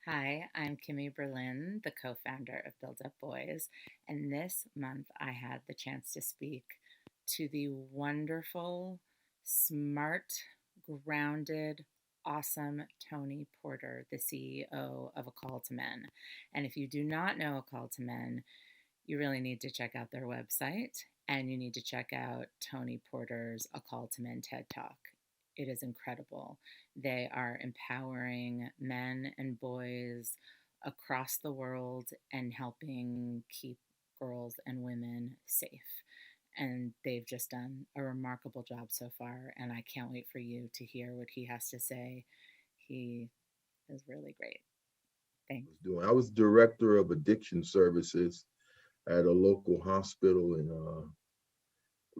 Hi, I'm Kimmy Berlin, the co founder of Build Up Boys, and this month I had the chance to speak to the wonderful, smart, grounded, awesome Tony Porter, the CEO of A Call to Men. And if you do not know A Call to Men, you really need to check out their website and you need to check out Tony Porter's A Call to Men TED Talk. It is incredible. They are empowering men and boys across the world and helping keep girls and women safe. And they've just done a remarkable job so far. And I can't wait for you to hear what he has to say. He is really great. Thanks. I was director of addiction services at a local hospital in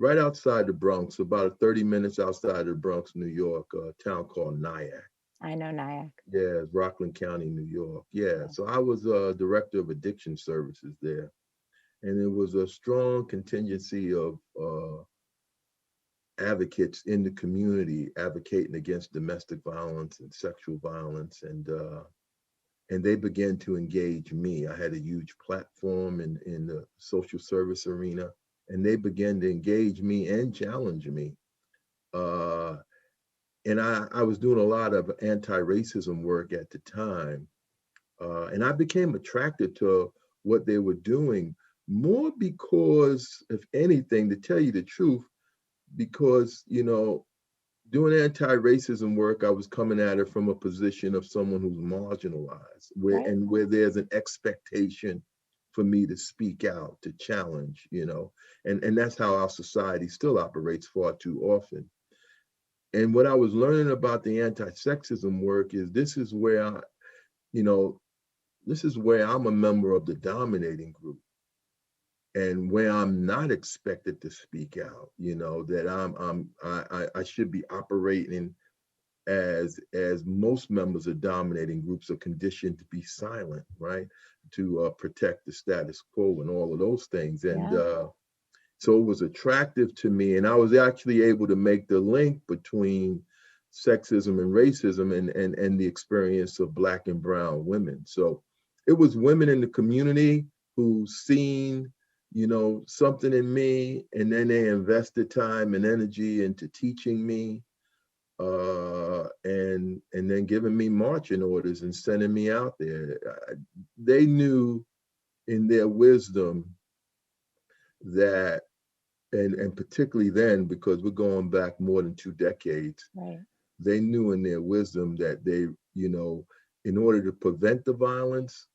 right outside the Bronx, about 30 minutes outside of the Bronx, New York, a town called Nyack. I know Nyack. Yeah, it's Rockland County, New York. Yeah, so I was director of addiction services there, and it was a strong contingency of advocates in the community advocating against domestic violence and sexual violence, and they began to engage me. I had a huge platform in the social service arena, and they began to engage me and challenge me. Uh, and I was doing a lot of anti-racism work at the time, and I became attracted to what they were doing more because, if anything, to tell you the truth, because doing anti-racism work, I was coming at it from a position of someone who's marginalized, Right. where there's an expectation for me to speak out, to challenge, and that's how our society still operates far too often. And what I was learning about the anti-sexism work is you know, this is where I'm a member of the dominating group and where I'm not expected to speak out, that I should be operating as most members of dominating groups are conditioned to be silent, right? To protect the status quo and all of those things. And Yeah. so it was attractive to me. And I was actually able to make the link between sexism and racism and the experience of Black and brown women. So it was women in the community who seen, something in me, and then they invested time and energy into teaching me, and then giving me marching orders and sending me out there. They knew in their wisdom that, and particularly then, because we're going back more than 2 decades, Right. they knew in their wisdom that in order to prevent the violence,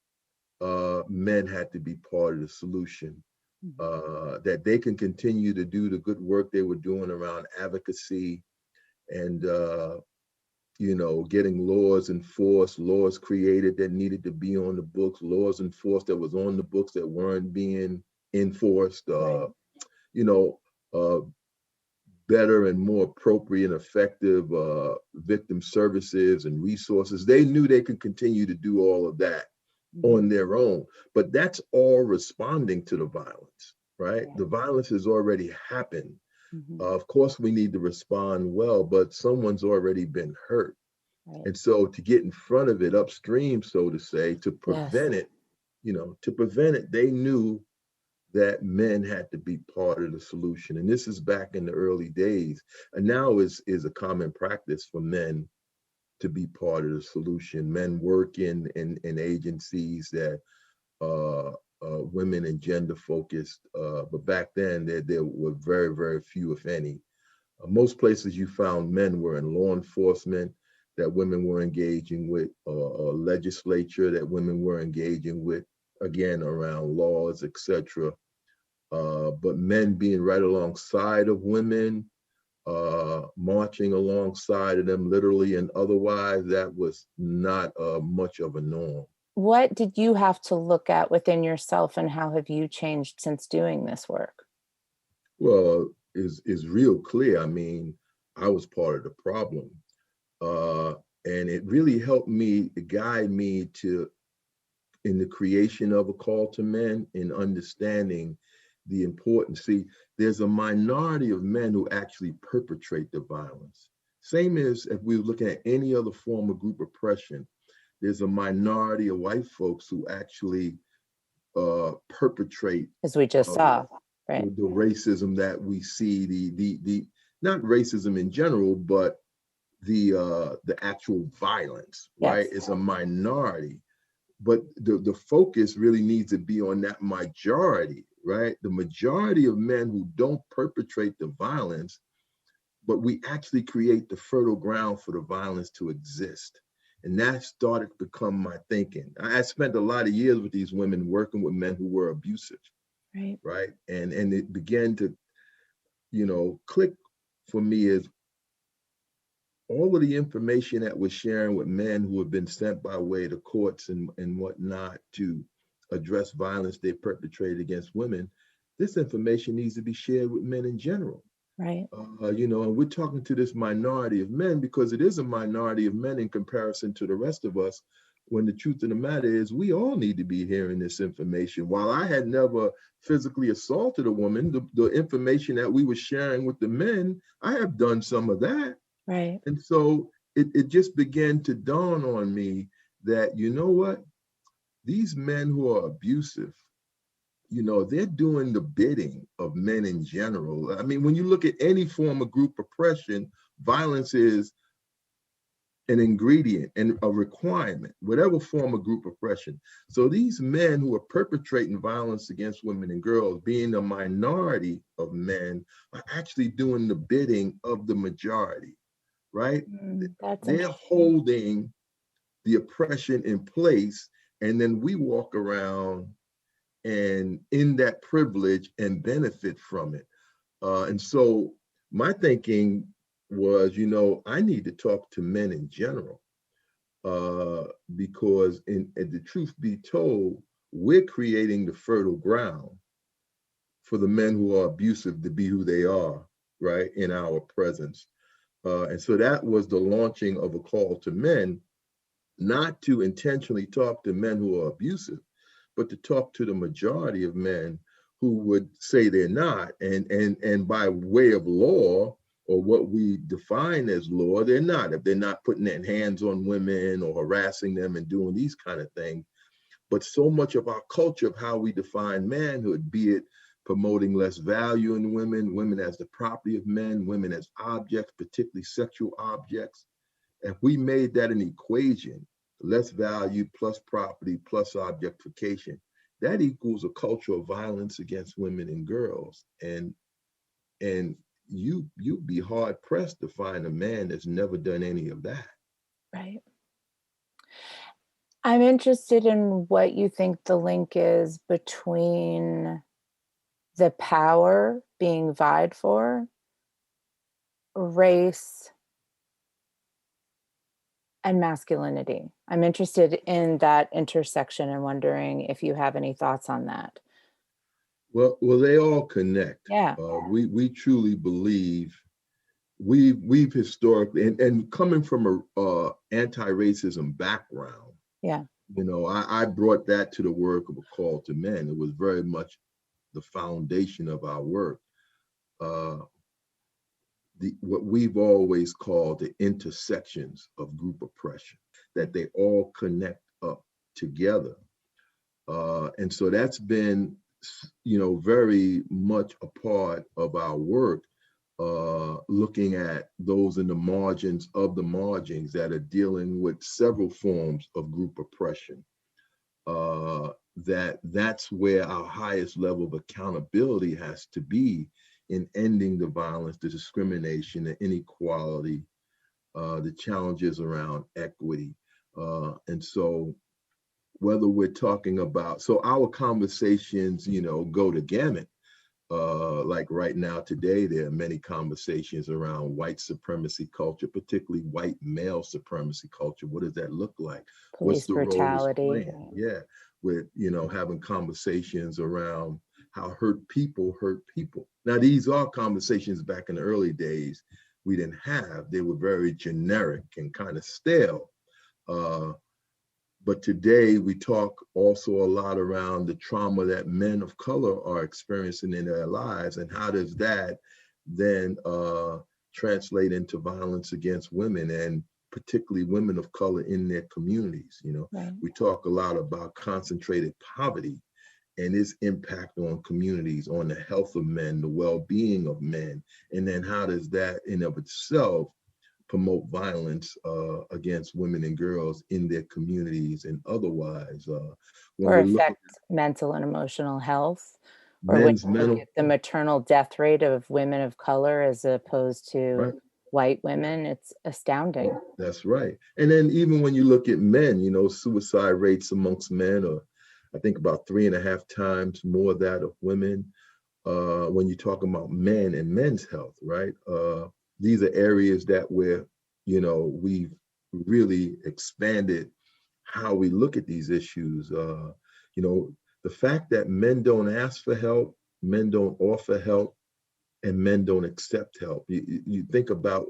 men had to be part of the solution. Mhm. That they can continue to do the good work they were doing around advocacy and getting laws enforced, laws created that needed to be on the books, laws enforced that was on the books that weren't being enforced, Right. you know, uh, better and more appropriate and effective victim services and resources. They knew they could continue to do all of that Mhm. on their own, but that's all responding to the violence, right? Yeah. The violence has already happened. Mhm. Of course, we need to respond well, but someone's already been hurt. Right. And so to get in front of it upstream, so to say, Yes. to prevent it, they knew that men had to be part of the solution. And this is back in the early days. And now is a common practice for men to be part of the solution. Men work in agencies that uh, women and gender focused, but back then there were very, very few, if any. Most places you found men were in law enforcement that women were engaging with, legislature that women were engaging with, again, around laws, etc. But men being right alongside of women, marching alongside of them, literally and otherwise, that was not much of a norm. What did you have to look at within yourself, and how have you changed since doing this work? Well, is real clear. I mean, I was part of the problem, uh, and it really helped me guide me to in the creation of a call to men in understanding the importance. See, there's a minority of men who actually perpetrate the violence. Same as if we were looking at any other form of group oppression, there's a minority of white folks who actually perpetrate As we just uh, saw, right? the racism that we see, the not racism in general, but the actual violence, right? Yes. It's a minority, but the focus really needs to be on that majority, right? The majority of men who don't perpetrate the violence, but we actually create the fertile ground for the violence to exist. And that started to become my thinking. I spent a lot of years with these women working with men who were abusive, Right. right? And it began to, click for me as all of the information that we're sharing with men who have been sent by way to courts and whatnot to address violence they perpetrate against women, this information needs to be shared with men in general. Right. And we're talking to this minority of men because it is a minority of men in comparison to the rest of us. When the truth of the matter is, we all need to be hearing this information. While I had never physically assaulted a woman, the information that we were sharing with the men, I have done some of that. Right. And so it just began to dawn on me that, you know what? These men who are abusive, they're doing the bidding of men in general. I mean, when you look at any form of group oppression, violence is an ingredient and a requirement, whatever form of group oppression. So these men who are perpetrating violence against women and girls, being a minority of men, are actually doing the bidding of the majority, right? That's They're interesting. holding the oppression in place, and then we walk around and in that privilege and benefit from it. And so my thinking was, I need to talk to men in general, because and the truth be told, we're creating the fertile ground for the men who are abusive to be who they are, right, in our presence. And so that was the launching of a call to men, not to intentionally talk to men who are abusive, but to talk to the majority of men who would say they're not, and by way of law, or what we define as law, they're not. If they're not putting their hands on women or harassing them and doing these kind of things. But so much of our culture of how we define manhood, be it promoting less value in women, women as the property of men, women as objects, particularly sexual objects, if we made that an equation, less value plus property plus objectification, that equals a culture of violence against women and girls. And you'd be hard pressed to find a man that's never done any of that. Right. I'm interested in what you think the link is between the power being vied for, race, and masculinity. I'm interested in that intersection and wondering if you have any thoughts on that. Well, they all connect. Yeah. We truly believe we've historically, and coming from a anti-racism background, Yeah. I brought that to the work of a call to men. It was very much the foundation of our work. Uh, what we've always called the intersections of group oppression, that they all connect up together. And so that's been, very much a part of our work, looking at those in the margins of the margins that are dealing with several forms of group oppression. That's where our highest level of accountability has to be in ending the violence, the discrimination, the inequality, the challenges around equity. And so whether we're talking about, so our conversations, go to gamut. Like right now, today, there are many conversations around white supremacy culture, particularly white male supremacy culture. What does that look like? What's Police the role it's brutality. playing? Yeah, with having conversations around how hurt people hurt people. Now, these are conversations back in the early days we didn't have. They were very generic and kind of stale. Uh, but today we talk also a lot around the trauma that men of color are experiencing in their lives, and how does that then translate into violence against women, and particularly women of color in their communities. Right. We talk a lot about concentrated poverty and its impact on communities, on the health of men, the well-being of men, and then how does that in of itself promote violence against women and girls in their communities and otherwise. When Or we're looking affect mental and emotional health, at or when men's you look mental at the maternal death rate of women of color as opposed to right. white women, it's astounding. That's right. And then even when you look at men, suicide rates amongst men are, I think, about 3.5 times more that of women. When you talk about men and men's health, right? These are areas that where, we've really expanded how we look at these issues. You know, the fact that men don't ask for help, men don't offer help, and men don't accept help. You think about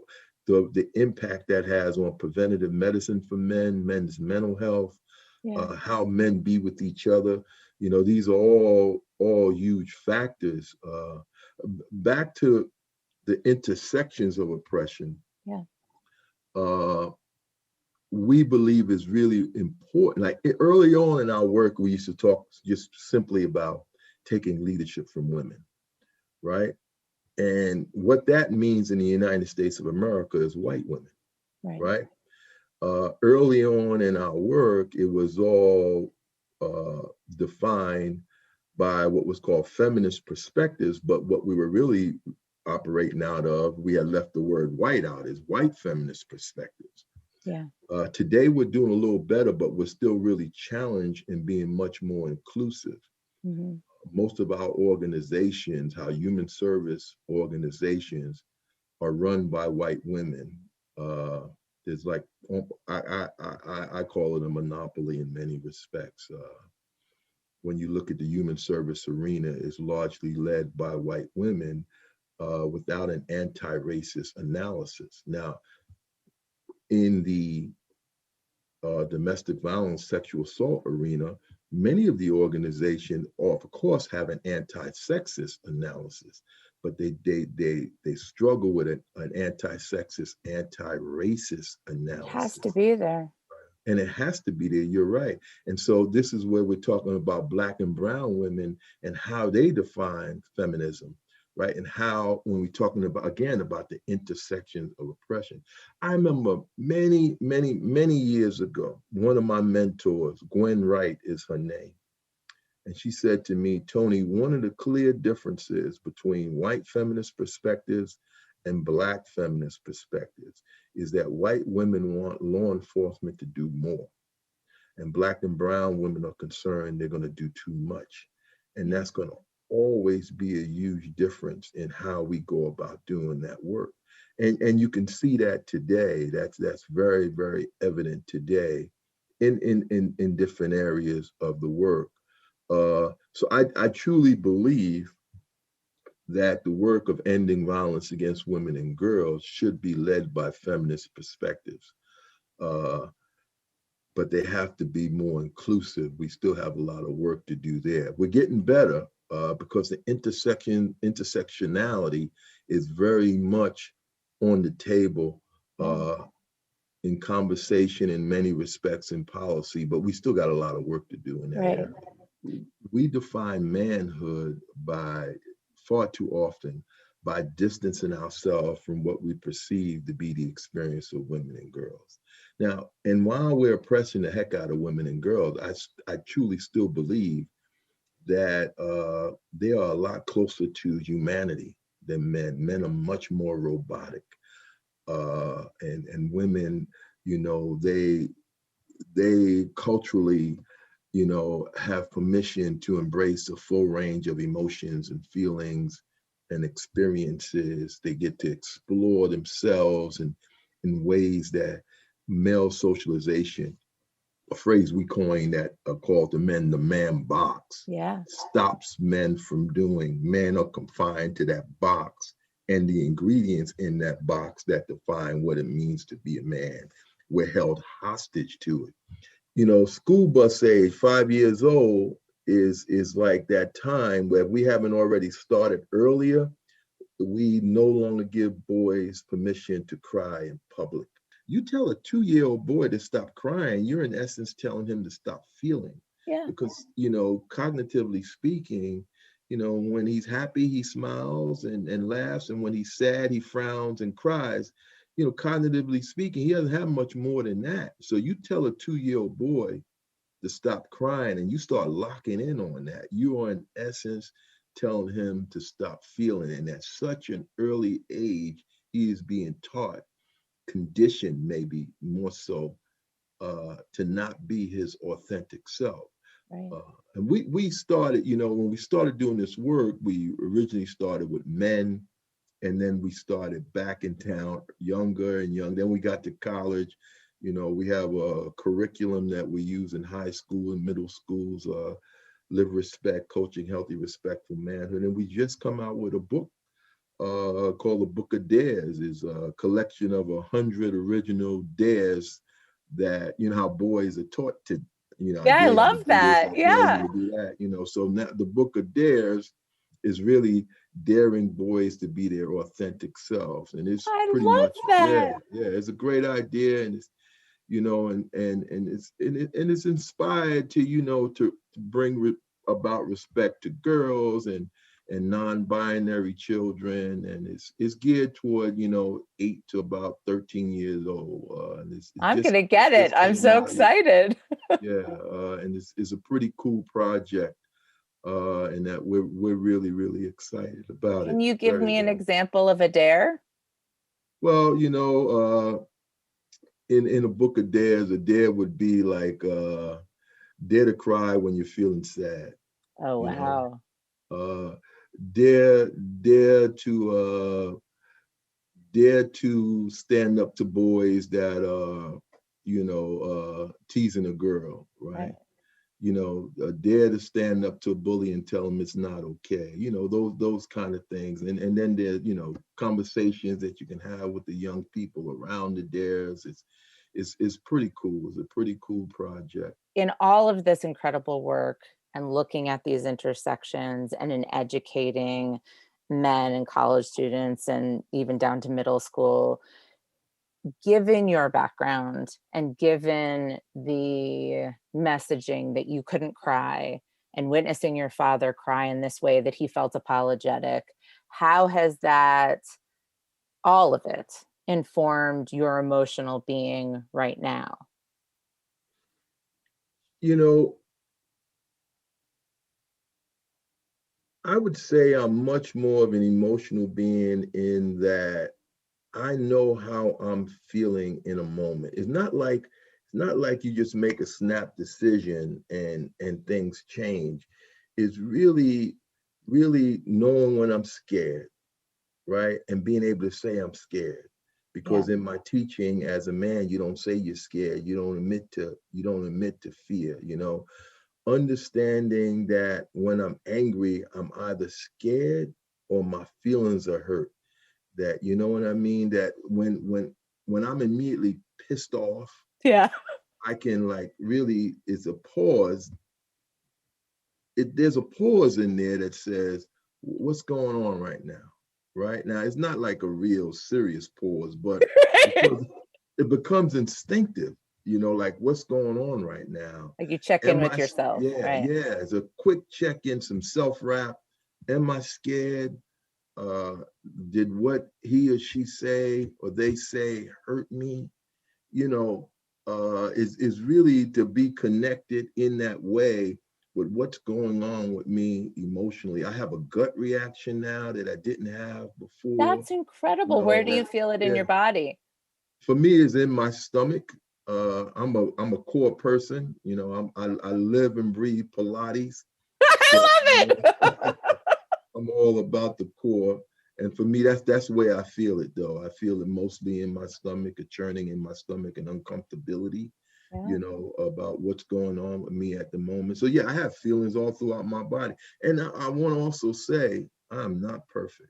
the impact that has on preventative medicine for men, men's mental health, Yeah. how men be with each other. These are all huge factors. Back to the intersections of oppression, Yeah. uh, we believe is really important. Like early on in our work, we used to talk just simply about taking leadership from women, right? And what that means in the United States of America is white women, Right. right? Early on in our work, it was all defined by what was called feminist perspectives, but what we were really operating out of, we had left the word white out, is white feminist perspectives. Yeah. Today, we're doing a little better, but we're still really challenged in being much more inclusive. Hmm. Most of our organizations, our human service organizations, are run by white women. There's like I call it a monopoly in many respects. When you look at the human service arena, is largely led by white women without an anti-racist analysis. Now, in the domestic violence, sexual assault arena, many of the organizations, of course, have an anti-sexist analysis, but they struggle with an anti-sexist, anti-racist It has to analysis. be there. And it has to be there. You're right. And so this is where we're talking about Black and brown women and how they define feminism, right? And how, when we're talking about, again, about the intersections of oppression. I remember many years ago, one of my mentors, Gwen Wright is her name. And she said to me, Tony, one of the clear differences between white feminist perspectives and Black feminist perspectives is that white women want law enforcement to do more, and Black and brown women are concerned they're going to do too much. And Yeah. that's going to always be a huge difference in how we go about doing that work. And you can see that today. That's very, very evident today in different areas of the work. So I truly believe that the work of ending violence against women and girls should be led by feminist perspectives. Uh, but they have to be more inclusive. We still have a lot of work to do there. We're getting better because the intersectionality is very much on the table Yeah. in conversation in many respects in policy, but we still got a lot of work to do in that Right. area. We define manhood by far too often by distancing ourselves from what we perceive to be the experience of women and girls. Now, and while we're oppressing the heck out of women and girls, I truly still believe that they are a lot closer to humanity than men. Men are much more robotic, and women, they culturally, have permission to embrace a full range of emotions and feelings and experiences. They get to explore themselves in ways that male socialization, a phrase we coined that called the men the man box, Yeah. stops men from doing. Men are confined to that box and the ingredients in that box that define what it means to be a man. We're held hostage to it. School bus age, 5 years old, is like that time where if we haven't already started earlier, we no longer give boys permission to cry in public. You tell a 2-year-old boy to stop crying, you're in essence telling him to stop feeling. Yeah. Because, cognitively speaking, when he's happy, he smiles and laughs. And when he's sad, he frowns and cries. Cognitively speaking, he doesn't have much more than that. So you tell a 2-year-old boy to stop crying and you start locking in on that, you are in essence telling him to stop feeling. And at such an early age, he is being taught, conditioned maybe more so, to not be his authentic self. Right. And we started, when we started doing this work, we originally started with men, and then we started back in town, younger and young. Then we got to college. We have a curriculum that we use in high school and middle schools, Live Respect, Coaching Healthy, Respectful Manhood. And we just come out with a book called the Book of Dares. Is a collection of 100 original dares that, how boys are taught to, I Yeah, I dare you to love do this, I that. dare you Yeah. to do that, so now the Book of Dares is really daring boys to be their authentic selves. And it's I pretty love much, yeah, that. yeah, it's a great idea. And it's, and it's inspired to, to bring about respect to girls and non-binary children. And it's geared toward, 8 to about 13 years old. And I'm gonna get just it. I'm came so out. Yeah, excited. yeah. And it's a pretty cool project, and that we're really, really excited about it. Can you give Very, me an very. example of a dare? Well, in a Book of dares, a dare would be like, dare to cry when you're feeling sad. Oh, You know, wow. uh, dare dare to dare to stand up to boys that teasing a girl, right? Right. Dare to stand up to a bully and tell them it's not okay. Those kind of things. And then there, conversations that you can have with the young people around the dares. It's pretty cool. It's a pretty cool project. In all of this incredible work and looking at these intersections and in educating men and college students and even down to middle school, given your background and given the messaging that you couldn't cry and witnessing your father cry in this way that he felt apologetic, how has that, all of it, informed your emotional being right now? You know, I would say I'm much more of an emotional being in that I know how I'm feeling in a moment. It's not like you just make a snap decision and things change. It's really, really knowing when I'm scared, right? And being able to say I'm scared. Yeah. Because in my teaching as a man, you don't say you're scared. You don't admit to fear, understanding that when I'm angry, I'm either scared or my feelings are hurt. That, you know what I mean? That when I'm immediately pissed off, Yeah. I can, like, really, it's a pause. There's a pause in there that says, what's going on right now? Right now, it's not like a real serious pause, but because it becomes instinctive, like, what's going on right now? Like you check in Am with I, yourself, yeah, right? yeah, it's a quick check in, some self wrap. Am I scared? uh did what he or she say or they say hurt me? you know is really to be connected in that way with what's going on with me emotionally. I have a gut reaction now that I didn't have before. That's incredible. Where do you That, feel it in yeah, your body? for me is in my stomach. I'm a core person. I live and breathe Pilates. So, I love it. I'm all about the core. And for me, that's where I feel it, though. I feel it mostly in my stomach, a churning in my stomach, and uncomfortability, Yeah. about what's going on with me at the moment. So yeah, I have feelings all throughout my body. And I want to also say I'm not perfect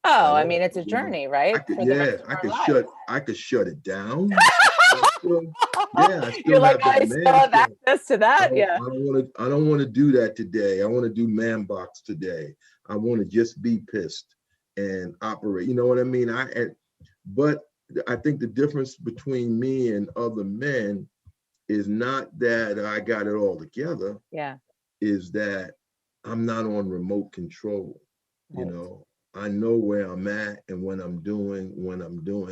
Oh, at I mean, all. it's a journey, right? For the rest of I our could lives. shut it down. I still, yeah, I You're still like, have that I still man have strength. access to I that. don't Yeah. I don't want to I don't want to do that today. I want to do man box today. I want to just be pissed and operate. You know what I mean? But I think the difference between me and other men is not that I got it all together, Yeah. is that I'm not on remote control. You Right. know, I know where I'm at and when I'm doing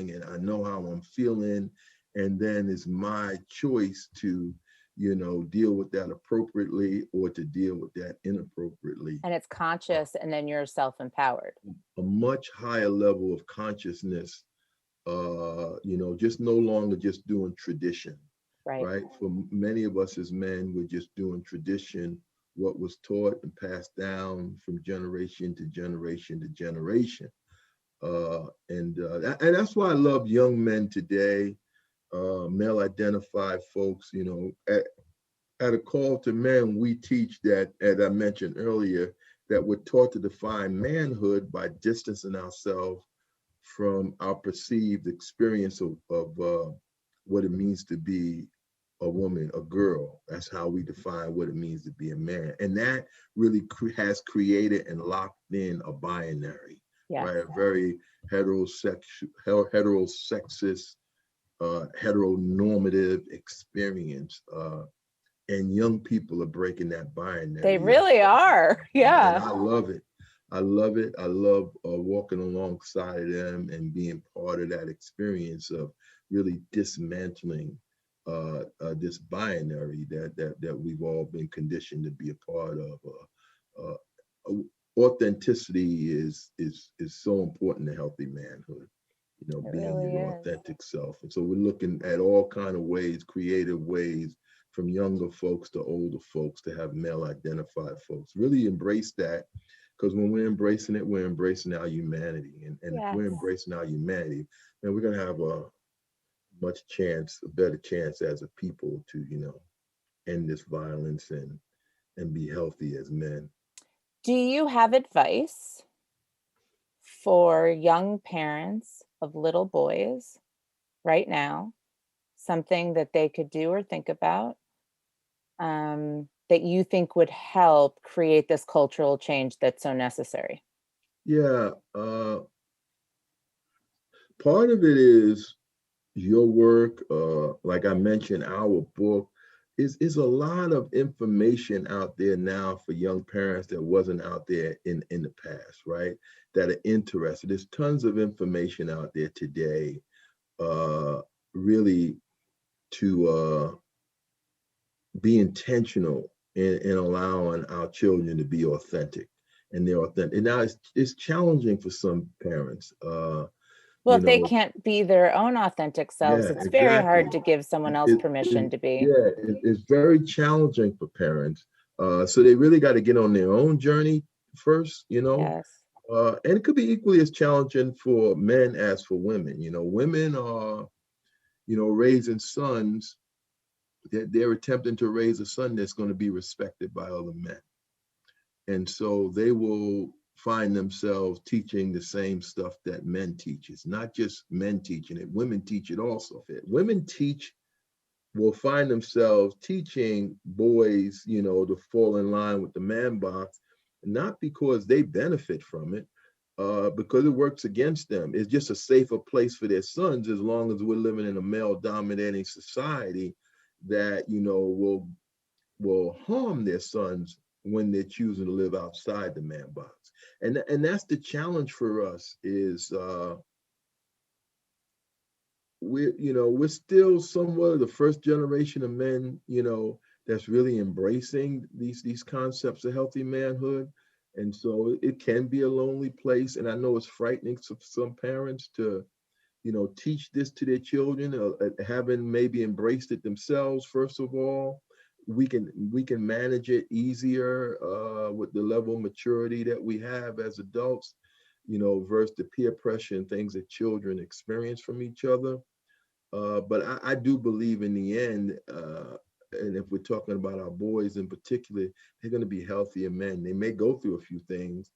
it. I know how I'm feeling. And then it's my choice to, deal with that appropriately or to deal with that inappropriately. And it's Uh, conscious, and then you're self-empowered. a much higher level of consciousness, just no longer just doing tradition, Right. right? For many of us as men, we're just doing tradition, what was taught and passed down from generation to generation to generation. And that's why I love young men today, male identified folks. At a call to men, we teach that, as I mentioned earlier, that we're taught to define manhood by distancing ourselves from our perceived experience of what it means to be a woman, a girl. That's how we define what it means to be a man. And that really has created and locked in a binary, Yes. right? A very heterosexist, heteronormative experience. And young people are breaking that They binary up. really are. And Yeah. I love it. I love it. I love walking alongside of them and being part of that experience of really dismantling this binary that we've all been conditioned to be a part of. Authenticity is so important to healthy manhood. It Being really your is. authentic self. And so we're looking at all kind of ways, creative ways, from younger folks to older folks, to have male identified folks really embrace that, because when we're embracing it, we're embracing our humanity. And if Yes. we're embracing our humanity, then we're going to have a better chance as a people to, end this violence and be healthy as men. Do you have advice for young parents of little boys right now? Something that they could do or think about, that you think would help create this cultural change that's so necessary? Yeah, part of it is your work, like I mentioned, our book is a lot of information out there now for young parents that wasn't out there in the past, right? That are interested. There's tons of information out there today, uh, really to be intentional in allowing our children to be authentic, and they're authentic. And now it's challenging for some parents, Well, you if they know. can't be their own authentic selves, Yeah, it's very exactly. hard to give someone else It permission to be. yeah, it's very challenging for parents. So they really got to get on their own journey first, Yes. and it could be equally as challenging for men as for women. Women are, raising sons. They're attempting to raise a son that's going to be respected by other men. And so they will find themselves teaching the same stuff that men teach. It's not just men teaching it, women teach it also. Women teach will find themselves teaching boys, to fall in line with the man box, not because they benefit from it, because it works against them. It's just a safer place for their sons, as long as we're living in a male dominating society that, will harm their sons when they're choosing to live outside the man box. And that's the challenge for us is, we're still somewhat of the first generation of men, that's really embracing these concepts of healthy manhood. And so it can be a lonely place, and I know it's frightening to some parents to, teach this to their children, having maybe embraced it themselves. First of all, we can manage it easier, with the level of maturity that we have as adults, versus the peer pressure and things that children experience from each other. But I do believe in the end, and if we're talking about our boys in particular, they're going to be healthier men. They may go through a few things,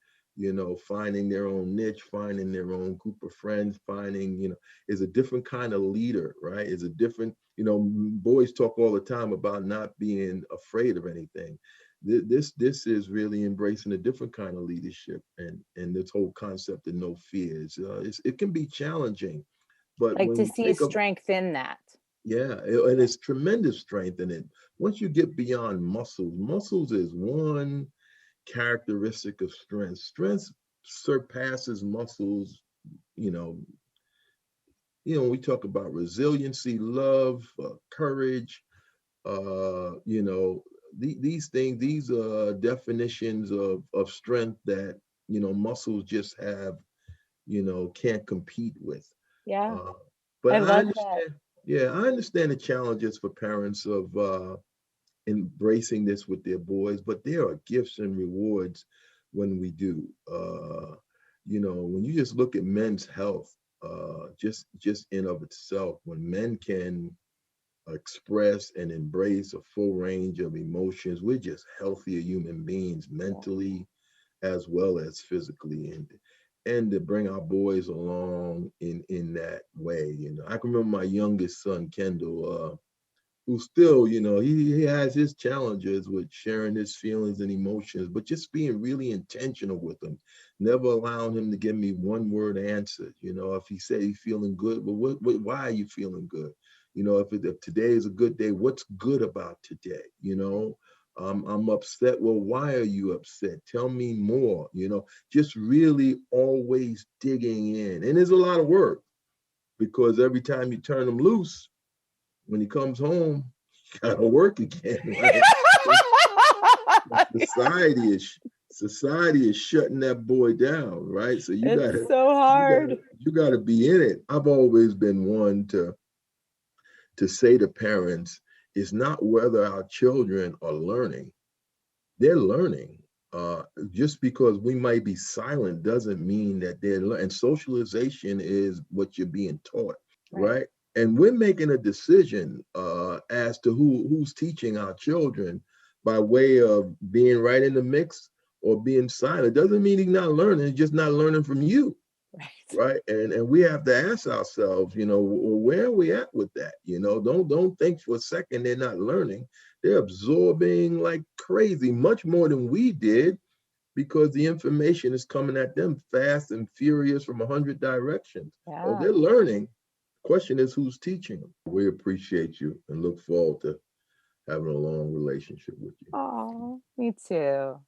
finding their own niche, finding their own group of friends, finding, is a different kind of leader, right? Is a different, boys talk all the time about not being afraid of anything. This is really embracing a different kind of leadership, and this whole concept of no fears. It can be challenging, But Like when to we see take a strength in that. yeah, and it's tremendous strength in it. Once you get beyond muscles, muscles is one characteristic of strength. Strength surpasses muscles, you know, we talk about resiliency, love, courage, you know, these things, these definitions of strength that, muscles just have, can't compete with. Yeah. Uh, but I I love that. understand, yeah, I understand the challenges for parents of embracing this with their boys, but there are gifts and rewards when we do. When you just look at men's health, just in of itself, when men can express and embrace a full range of emotions, we're just healthier human beings Yeah. mentally as well as physically, and to bring our boys along in that way. I can remember my youngest son Kendall, who still, he has his challenges with sharing his feelings and emotions, but just being really intentional with him, never allowing him to give me one word answers. If he said he's feeling good, well, why are you feeling good? If today is a good day, what's good about today? I'm upset. Well, why are you upset? Tell me more. Just really always digging in. And there's a lot of work because every time you turn him loose, when he comes home, he gotta work again, right? Society is society is shutting that boy down, right? So you It's gotta so you gotta hard. you gotta be in it. I've always been one to say to parents, it's not whether our children are learning, they're learning. Just because we might be silent doesn't mean that they're learning. And socialization is what you're being taught, Right. right? And we're making a decision as to who's teaching our children by way of being right in the mix or being silent. Doesn't mean he's not learning; he's just not learning from you, Right. right? And we have to ask ourselves, where are we at with that? Don't think for a second they're not learning. They're absorbing like crazy, much more than we did, because the information is coming at them fast and furious from 100 directions. Oh, Yeah. they're learning. Question is who's teaching them. We appreciate you and look forward to having a long relationship with you. Oh, me too.